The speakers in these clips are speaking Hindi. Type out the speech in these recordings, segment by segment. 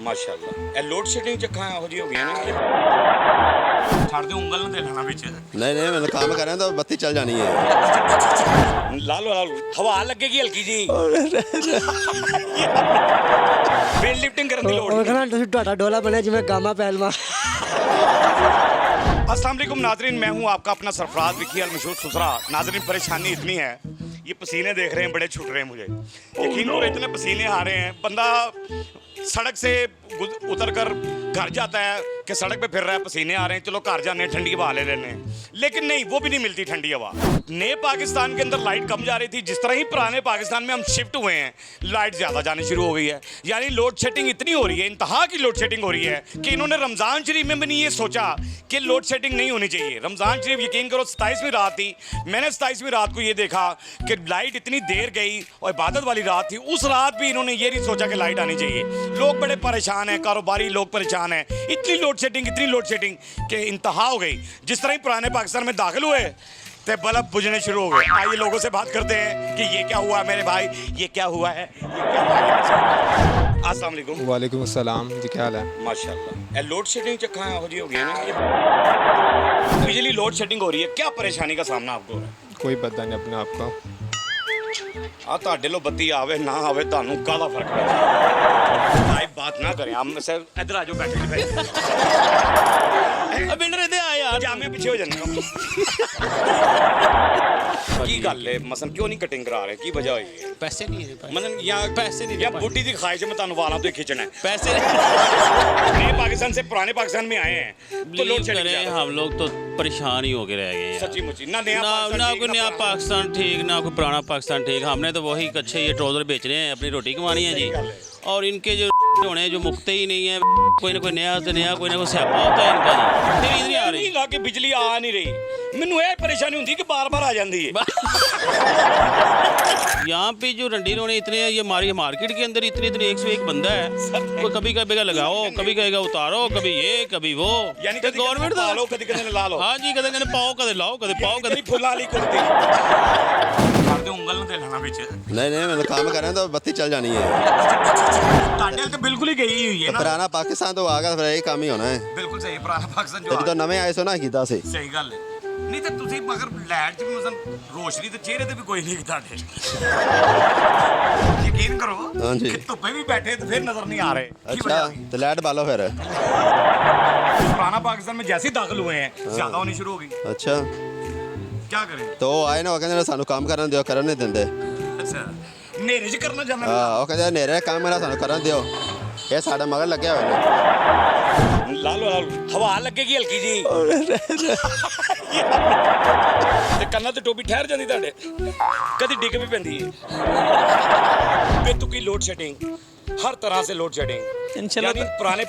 ਮਾਸ਼ਾਅੱਲਾ ਇਹ ਲੋਡ ਸ਼ੈਡਿੰਗ ਚੱਕਾਂ ਇਹੋ ਜਿਹੀ ਹੋ ਗਈਆਂ ਨੇ ਛੱਡ ਦੇ ਉਂਗਲ ਨੂੰ ਤੇ ਲੈਣਾ ਵਿੱਚ नहीं नहीं मैं काम कर रहा तो बत्ती चल जानी है। ਲਾ ਲਓ ਹਵਾ ਲੱਗੇਗੀ ਹਲਕੀ ਜੀ ਵੇਟ ਲਿਫਟਿੰਗ ਕਰਨ ਦੀ ਲੋੜ ਉਹ ਕਹਿੰਦਾ ਤੁਸੀਂ ਤੁਹਾਡਾ ਡੋਲਾ ਬਣਿਆ ਜਿਵੇਂ ਗਾਮਾ ਪਹਿਲਵਾ। अस्सलाम वालेकुम नाजरीन, मैं हूं आपका अपना सरफराज विकी अल मशहूर सुसरा। नाजरीन परेशानी इतनी है, ये पसीने देख रहे हैं बड़े छूट रहे हैं मुझे, यकीन करो इतने पसीने आ रहे हैं। बंदा सड़क से उतर कर घर जाता है कि सड़क पे फिर रहा है, पसीने आ रहे हैं, चलो घर जाने ठंडी हवा ले लेने, लेकिन नहीं, वो भी नहीं मिलती ठंडी हवा। नए पाकिस्तान के अंदर लाइट कम जा रही थी, जिस तरह ही पुराने पाकिस्तान में हम शिफ्ट हुए हैं लाइट ज़्यादा जानी शुरू हो गई है। यानी लोड शेडिंग इतनी हो रही है, इंतहा की लोड शेडिंग हो रही है कि इन्होंने रमज़ान शरीफ में भी नहीं ये सोचा कि लोड शेडिंग नहीं होनी चाहिए। रमज़ान शरीफ यकीन करो 27वीं रात थी, मैंने 27वीं रात को ये देखा कि लाइट इतनी देर गई और इबादत वाली रात थी, उस रात भी इन्होंने ये नहीं सोचा कि लाइट आनी चाहिए। लोग बड़े परेशान हैं, कारोबारी लोग परेशान हैं, इतनी लोड शेडिंग कि इंतहा हो गई। जिस तरह ही पुराने पाकिस्तान में दाखिल हुए तो बल्ब बुझने शुरू हो गए। आइए लोगों से बात करते हैं कि ये क्या हुआ है मेरे भाई, ये क्या हुआ है, ये क्या हुआ है। अस्सलाम वालेकुम। वालेकुम अस्सलाम जी, क्या हाल है? माशाल्लाह ਇਹ ਲੋਡ ਸ਼ੈਡਿੰਗ ਚੱਕਾਂ ਇਹੋ ਜਿਹੀ ਹੋ ਗਈਆਂ ਨੇ बिजली लोड शेडिंग हो रही है, क्या परेशानी का सामना आपको हो रहा है? कोई पता नहीं अपने आप को। ਆ ਤੁਹਾਡੇ ਲੋ ਬੱਤੀ ਆਵੇ ਨਾ ਆਵੇ ਤੁਹਾਨੂੰ ਕਾਹਦਾ ਫਰਕ ਪੈਂਦਾ ਭਾਈ ਬਾਤ ਨਾ ਕरें हम सर इधर आ जाओ बैठे भाई अब इंटर इधर आ यार जामे पीछे हो जाने की गल है मसन क्यों नहीं कटिंग करा रहे की वजह हुई है पैसे नहीं है मतलब या पैसे नहीं या बुढ़ी दी ख्वाहिश है मैं ਤੁਹਾਨੂੰ वाला तो खींचना है पैसे नए पाकिस्तान से पुराने पाकिस्तान में आए हैं तो लोड बिलीव शेडिंग करें हम लोग तो परेशान ही होके रह गए हैं सच्ची मुच्ची ना नया ना पाकिस्तान ना ठीक, कोई नया पुराना। पाकिस्तान ठीक ना कोई पुराना पाकिस्तान ठीक। हमने तो वही कच्चे ये ट्राउजर बेच रहे हैं, अपनी रोटी कमानी है जी। और इनके जो होने जो मुकते ही नहीं है, कोई ना कोई नया से नया कोई ना कोई स्यापा होता है इनका जी। फिर इधर ही आ रही ला के बिजली आ नहीं रही, मैनू ये परेशानी होती कि बार बार आ जाती है। यहाँ पे जो रंडी रोने इतने ये हमारी मार्केट के अंदर इतने इतने 101 बंदा है, कोई कभी कहेगा लगाओ, कभी कहेगा उतारो, कभी ये कभी वो। यानी तो गवर्नमेंट ला लो कभी कभी ला लो। हाँ जी, कदे कदे पाओ कदे लाओ कदे पाओ कदे फुला ली कुर्ती ਕਰਦੇ ਉਂਗਲ ਨੂੰ ਤੇ ਲੈਣਾ ਵਿੱਚ नहीं नहीं मैं काम कर रहा तो बत्ती चल जानी है। ਤੁਹਾਡੇ ਤੇ ਬਿਲਕੁਲ ਹੀ ਗਈ ਹੋਈ ਹੈ ਨਾ पुराना पाकिस्तान तो आ गया फिर यही काम ही होना है। ਬਿਲਕੁਲ ਸਹੀ ਪੁਰਾਣਾ ਪਾਕਿਸਤਾਨ ਜੋ तो नवे आए सो ना कीता से ਸਹੀ ਗੱਲ ਹੈ ਨਹੀਂ ਤੇ ਤੁਸੀਂ ਮਗਰ ਲਾਈਟ ਚ ਵੀ ਮਸਲ ਰੋਸ਼ਨੀ ਤੇ ਚਿਹਰੇ ਤੇ ਵੀ ਕੋਈ ਨਹੀਂ ਤੁਹਾਡੇ ਯਕੀਨ ਕਰੋ हाँ जी। ਕਿ ਧੁੱਪੇ ਵੀ ਬੈਠੇ ਤੇ ਫਿਰ ਨਜ਼ਰ नहीं आ रहे की अच्छा वजह हुई? तो लाइट बालो फिर। पुराना पाकिस्तान में जैसे ही दाखिल हुए हैं ज्यादा होनी शुरू हो गई अच्छा क्या करें तो वो आए ना वो कहते सानू काम करन दियो करन नहीं देंदे। अच्छा नेरे च करना चाहना हाँ वो कहते नेरे काम मेरा सानू करन दियो, ये साडा मगर लगे हुए ने। ला लो हवा लगेगी हल्की जी ਤੇ ਕੰਨਾਂ ਤੇ ਟੋਪੀ ਠਹਿਰ ਜਾਂਦੀ ਤੁਹਾਡੇ ਕਦੀ ਡਿੱਗ ਵੀ ਪੈਂਦੀ ਹੈ ਬੇਤੁਕੀ लोड शेडिंग हर तरह से लोड शेडिंग इंशाल्लाह यानी पुराने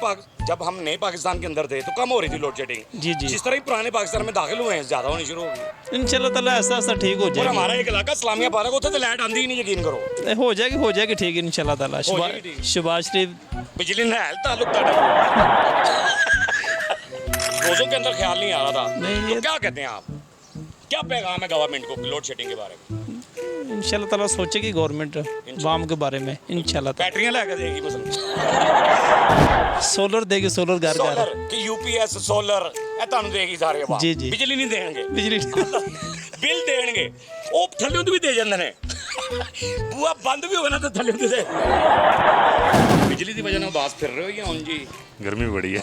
जब हम नए पाकिस्तान के अंदर थे तो कम हो रही थी लोड शेडिंग जी जी जिस तरह ही पुराने पाकिस्तान में दाखिल हुए हैं ज्यादा होनी शुरू हो गई इंशाल्लाह ताला ऐसा ऐसा ठीक हो और जाएगी हमारा एक इलाका इस्लामिया पार्क होता तो लाइट आंदी ही नहीं यकीन करो हो जाएगी ठीक इंशाल्लाह ताला। जाएगी ठीक। शबाज शरीफ बिजली ने है ताल्लुक रोजों के अंदर ख्याल नहीं आ रहा था नहीं, तो क्या कहते हैं आप, क्या पैगाम है गवर्नमेंट को लोड शेडिंग के बारे में? इंशाल्लाह ताला सोचेगी गवर्नमेंट वाम के बारे में इंशाल्लाह ताला। बैटरियां लेकर देगी मसलन सोलर देगी, सोलर घर घर सोलर कि यूपीएस सोलर ਇਹ ਤੁਹਾਨੂੰ ਦੇਗੀ ਸਾਰੇ ਆਵਾਜ਼ ਜੀ, ਜੀ। ਬਿਜਲੀ ਨਹੀਂ ਦੇਣਗੇ बिजली ਬਿੱਲ ਦੇਣਗੇ ਉਹ ਥੱਲੇ ਤੋਂ ਵੀ ਦੇ ਜਾਂਦੇ ਨੇ ਬੂਆ ਬੰਦ ਵੀ ਹੋਵੇ ਨਾ ਤਾਂ ਥੱਲੇ ਤੋਂ ਦੇ बिजली की वजह से उदास फिर रहे हो या जी गर्मी बड़ी है।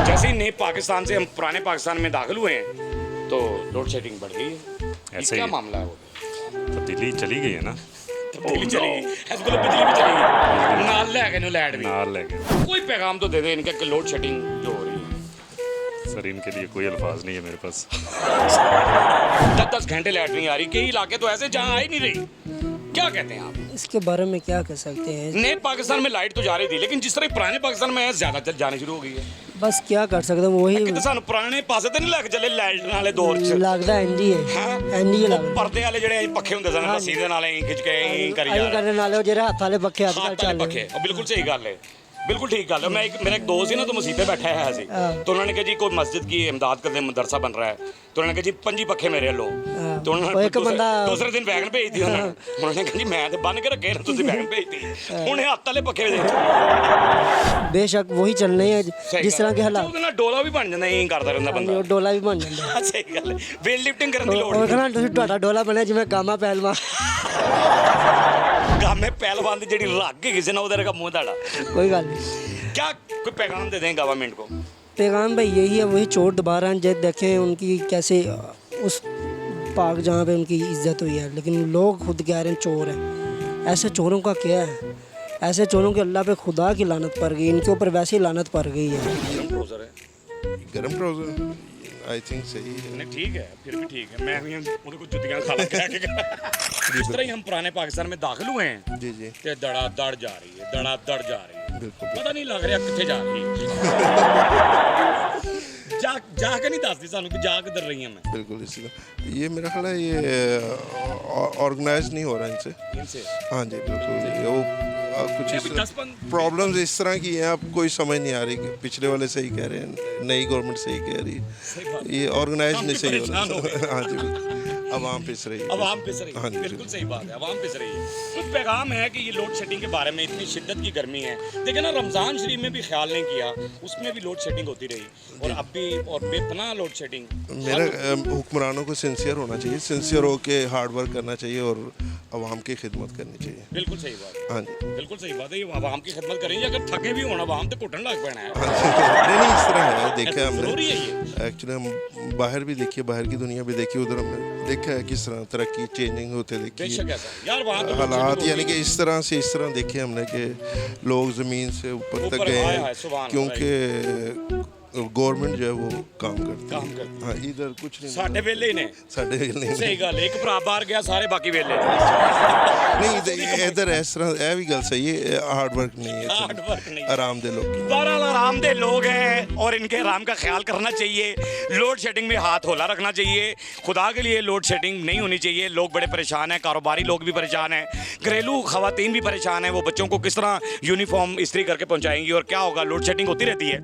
जैसे ही नए पाकिस्तान से हम पुराने पाकिस्तान में दाखिल हुए हैं तो लोड शेडिंग बढ़ गई है ऐसे क्या ही। मामला है वो तब्दीली चली गई है ना, बिजली चली गई इस को बिजली भी चली गई नाल ले गए लाइट भी नाल लेके। कोई पैगाम तो दे दे इनका कि लोड शेडिंग जो हो रही है सर इनके लिए कोई अल्फाज नहीं है मेरे पास। 10-10 घंटे लाइट नहीं आ रही, कई इलाके तो ऐसे जहाँ आ ही नहीं रही, क्या कहते हैं आप? इसके बारे में क्या कह सकते हैं? नए पाकिस्तान में लाइट तो जा रही थी लेकिन जिस तरह पुराने पाकिस्तान में ज्यादा जानी शुरू हो गई है बस क्या कर सकते हैं वही ਕਿਤੇ ਸਾਨੂੰ ਪੁਰਾਣੇ ਪਾਸੇ ਤੇ ਨਹੀਂ ਲੱਗ ਚੱਲੇ ਲਾਈਟ ਵਾਲੇ ਦੌਰ 'ਚ लगता है एनडी है ਹਾਂ एनडी ਉਹ लगता ਪਰਦੇ ਵਾਲੇ ਜਿਹੜੇ ਪੱਖੇ ਹੁੰਦੇ ਸਨ ਲੱਸੀ ਦੇ ਨਾਲ ਐਂ ਖਿੱਚ ਕੇ ਐਂ ਕਰੀ है ਜਾ करने वाले जेरा हाथ वाले पखे ਹੱਥ आजकल ਵਾਲੇ चल ਪੱਖੇ ਉਹ ਬਿਲਕੁਲ ਸਹੀ ਗੱਲ ਹੈ बिल्कुल ठीक गल है। मैं मेरा एक दोस्त ही ना तो मसीह पे बैठा है ऐसे, तो उन्होंने कहा जी कोई मस्जिद की इमदाद करते मदरसा बन रहा है, तो उन्होंने कहा जी 5 पखे मेरे लो, तो वो उन्होंने एक बंदा- दूसरे दिन वैगन भेज दी उन्होंने कहा जी मैं तो बन के रखे ना तुम वैगन भेज दी, उन्हें हत्थ वाले पखे दे बेशक वही चलने हैं जिस तरह के हालात। ਉਹਦੇ ਨਾਲ ਡੋਲਾ ਵੀ ਬਣ ਜਾਂਦਾ ਐਂ ਕਰਦਾ ਰਹਿੰਦਾ ਬੰਦਾ। ਉਹ ਡੋਲਾ ਵੀ ਬਣ ਜਾਂਦਾ। ਸਹੀ ਗੱਲ ਹੈ, ਵੇਟ ਲਿਫਟਿੰਗ ਕਰਨ ਦੀ ਲੋੜ ਉਹ ਨਹੀਂ। ਕਹਿੰਦਾ ਤੁਸੀਂ ਤੁਹਾਡਾ ਡੋਲਾ ਬਣਿਆ ਜਿਵੇਂ ਗਾਮਾ ਪਹਿਲਵਾਨ। ਗਾਮੇ ਪਹਿਲਵਾਨ ਦੀ ਜਿਹੜੀ ਰੱਗ ਹੈਗੀ ਸੀ ਨਾ ਉਹਦੇ ਵਰਗਾ ਮੂੰਹ ਤੁਹਾਡਾ। कोई गल नहीं। क्या कोई पैगाम दे दें गवर्नमेंट को? पैगाम भाई यही है, वही चोर दोबारा जब देखें उनकी कैसे उस पाक जहाँ पे उनकी इज्जत हुई है, लेकिन लोग खुद कह रहे हैं चोर हैं। ऐसे चोरों का क्या है? ऐसे चोरों के अल्लाह पे खुदा की लानत पड़ गई, इनके ऊपर वैसे ही लानत पड़ गई है। ट्राउजर है गर्म ट्राउजर आई थिंक सही है। नहीं ठीक है, फिर भी ठीक है। मैं भी उनको कुछ जुतियां खा लगा जिस तरह ही हम पुराने पाकिस्तान में दाखिल हुए हैं जी जी ते धड़ाधड़ जा रही है, धड़ाधड़ जा रही है, बिल्कुल पता नहीं लग रहा कितने जा रही है। जा के नहीं दसती सानू कि जा किधर रही हैं मैं। बिल्कुल इसी तरह ये मेरा ख्याल है ये ऑर्गेनाइज नहीं हो रहा इनसे। इनसे हाँ जी बिल्कुल ये वो कुछ ये इस भी 10-15 प्रॉब्लम्स इस तरह की हैं, आप कोई समझ नहीं आ रही कि पिछले वाले सही कह रहे हैं, नई गवर्नमेंट सही कह रही है, ये ऑर्गेनाइज हम नहीं भी सही हो परेशान हो रहा। हाँ जी बिल्कुल अवाम पिस रही है। अवाम पिस रही हाँ है, जी बिल्कुल सही बात है, अवाम पिस रही है। तो पैगाम है कि ये लोड शेडिंग के बारे में इतनी शिद्दत की गर्मी है, देखिए ना रमज़ान शरीफ में भी ख्याल नहीं किया, उसमें भी लोड शेडिंग होती रही और अब भी और बेपनाह लोड शेडिंग। मेरा हुक्मरानों को सिंसियर होना चाहिए, सिंसियर होके हार्ड वर्क करना चाहिए और अवाम की खिदमत करनी चाहिए। बिल्कुल सही बात है, हाँ जी बिल्कुल सही बात है। ये अवाम की खिदमत करेंगे, अगर थके भी होना अवाम तो घुटन लग पैना है। नहीं इस तरह है, देखा है जरूरी है हमने ये। एक्चुअली हम बाहर भी देखिए, बाहर की दुनिया भी देखी, उधर हमने देखा है किस तरह तरक्की चेंजिंग होते देखी बेशक ऐसा यार, वहाँ तो हालात, यानी कि इस तरह देखे हमने कि लोग ज़मीन से ऊपर तक ऊपर गए आया है, हैं सुभान क्योंकि गवर्नमेंट जो है वो काम करती काम है। करती हाँ इधर कुछ नहीं साढ़े वेले ने साढ़े नहीं सही गल, एक भरा बाहर गया सारे बाकी वेले। इधर इस तरह यह भी गल सही है, हार्ड वर्क नहीं है, हार्ड वर्क नहीं है। आरामदेह लोग बहरहाल आरामदेह लोग हैं और इनके आराम का ख्याल करना चाहिए। लोड शेडिंग में हाथ होला रखना चाहिए। खुदा के लिए लोड शेडिंग नहीं होनी चाहिए। लोग बड़े परेशान हैं, कारोबारी लोग भी परेशान हैं, घरेलू खवातीन भी परेशान हैं। वो बच्चों को किस तरह यूनिफॉर्म इस्त्री करके पहुंचाएंगी और क्या होगा, लोड शेडिंग होती रहती है।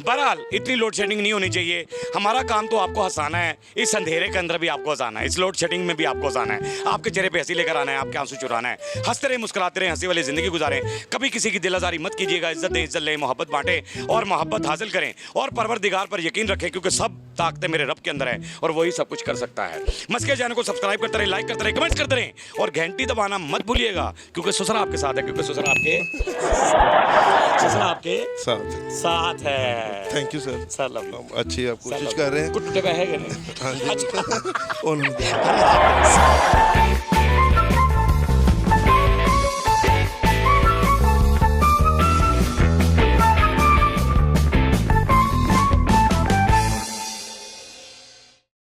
बहरहाल इतनी लोड शेडिंग नहीं होनी चाहिए। हमारा काम तो आपको हंसाना है, इस अंधेरे के अंदर भी आपको हंसाना है, इस लोड शेडिंग में भी आपको हंसाना है, आपके चेहरे पे हंसी लेकर आना है, आपके आंसू चुराना है। हंसते रहे, मुस्कुराते रहे, हंसी वाली ज़िंदगी गुजारें। कभी किसी की दिल आज़ारी मत कीजिएगा। इज्जत दें, इज्जत लें, मोहब्बत बांटें और मोहब्बत हासिल करें और परवरदिगार पर यकीन रखें, क्योंकि सब ताकतें मेरे रब के अंदर है और वही सब कुछ कर सकता है। मस्के चैनल को सब्सक्राइब करते रहे, लाइक करते रहे, कमेंट करते रहें और घंटी दबाना मत भूलिएगा, क्योंकि ससुर आपके साथ है, क्योंकि ससुर आपके साथ है। थैंक यू सर, सलाम। अच्छी आप कोशिश कर रहे हैं। कुछ टुटे पे है कि नहीं? हाँ जी अच्छा। और